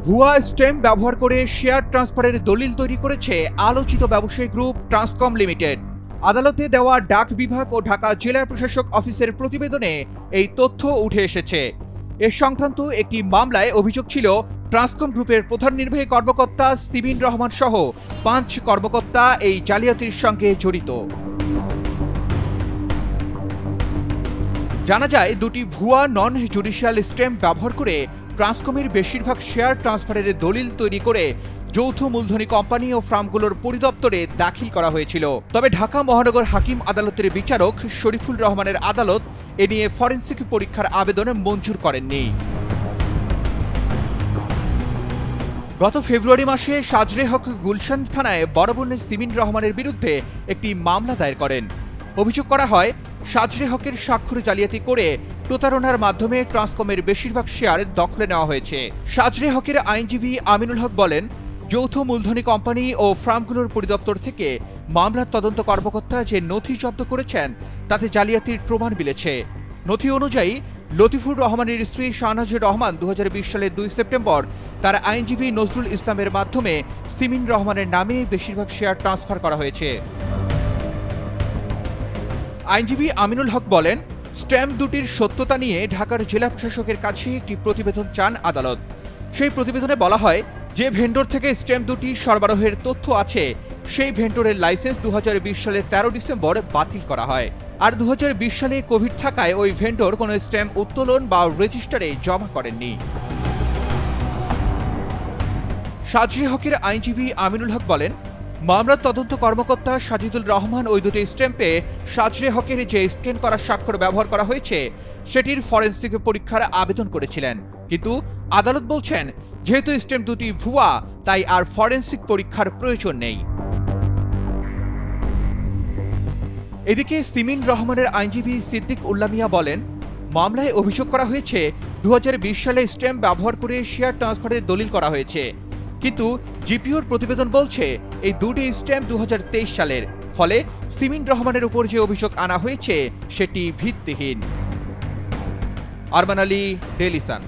ভুয়া স্ট্যাম্প ব্যবহার করে শেয়ার ট্রান্সফারের দলিল তৈরি করেছে আলোচিত ব্যবসায়ী গ্রুপ ট্রান্সকম লিমিটেড। আদালতে দেওয়া ডাক বিভাগ ও ঢাকা জেলা প্রশাসক অফিসের প্রতিবেদনে এই তথ্য উঠে এসেছে। এ সংক্রান্ত একটি মামলায় অভিযোগ ছিল ট্রান্সকম গ্রুপের প্রধান নির্বাহী কর্মকর্তা সিবিন রহমান সহ 5 কর্মকর্তা এই জালিয়াতির সঙ্গে জড়িত। জানা যায়, দুটি ভুয়া নন জুডিশিয়াল স্ট্যাম্প ব্যবহার করে ট্রান্সকমের বেশিরভাগ শেয়ার ট্রান্সফারের দলিল তৈরি করে যৌথ মূলধনী কোম্পানি ও ফার্মগুলোর পরিদপ্তরে দাখিল করা হয়েছিল। তবে ঢাকা মহানগর হাকিম আদালতের বিচারক শরীফুল রহমানের আদালত এ নিয়ে ফরেনসিক পরীক্ষার আবেদন মঞ্জুর করেননি। গত ফেব্রুয়ারি মাসে সাজরে হক গুলশান থানায় বড় বোন সিমিন রহমানের বিরুদ্ধে একটি মামলা দায়ের করেন। অভিযোগ করা হয়, সাজরে হকের স্বাক্ষর জালিয়াতি করে প্রতারণার মাধ্যমে ট্রান্সকমের বেশিরভাগ শেয়ার দখলে নেওয়া হয়েছে। সাজরে হকের আইনজীবী আমিনুল হক বলেন, যৌথ মূলধনী কোম্পানি ও ফার্মগুলোর পরিদপ্তর থেকে মামলার তদন্ত কর্মকর্তা যে নথি জব্দ করেছেন তাতে জালিয়াতির প্রমাণ মিলেছে। নথি অনুযায়ী লতিফুর রহমানের স্ত্রী শাহনাজুর রহমান 2020 সালের 2 সেপ্টেম্বর তার আইনজীবী নজরুল ইসলামের মাধ্যমে সিমিন রহমানের নামে বেশিরভাগ শেয়ার ট্রান্সফার করা হয়েছে। আইনজীবী আমিনুল হক বলেন, স্ট্যাম্প দুটির সত্যতা নিয়ে ঢাকার জেলা প্রশাসকের কাছে একটি প্রতিবেদন চান আদালত। সেই প্রতিবেদনে বলা হয়, যে ভেন্ডর থেকে স্ট্যাম্প দুটি সরবরাহের তথ্য আছে সেই ভেন্ডরের লাইসেন্স 2020 সালের 13 ডিসেম্বর বাতিল করা হয়। আর 2020 সালে কোভিড থাকায় ওই ভেন্ডর কোনো স্ট্যাম্প উত্তোলন বা রেজিস্টারে জমা করেননি। সাজরে হকের আইনজীবী আমিনুল হক বলেন, মামলার তদন্ত কর্মকর্তা সাজিদুল রহমান ওই দুটি স্ট্যাম্পে সাজরে হকের যে স্ক্যান করা স্বাক্ষর ব্যবহার করা হয়েছে সেটির ফরেনসিক পরীক্ষার আবেদন করেছিলেন, কিন্তু আদালত বলছেন যেহেতু স্ট্যাম্প দুটি ভুয়া তাই আর ফরেনসিক পরীক্ষার প্রয়োজন নেই। এদিকে সিমিন রহমানের আইনজীবী সিদ্দিক উল্লাহ মিয়া বলেন, মামলায় অভিযোগ করা হয়েছে 2020 সালে স্ট্যাম্প ব্যবহার করে শেয়ার ট্রান্সফারের দলিল করা হয়েছে, কিন্তু জিপিওর প্রতিবেদন বলছে এই দুটি স্ট্যাম্প 2023 সালের। ফলে সিমিন রহমানের উপর যে অভিযোগ আনা হয়েছে সেটি ভিত্তিহীন। Arman Ali, Daily Sun.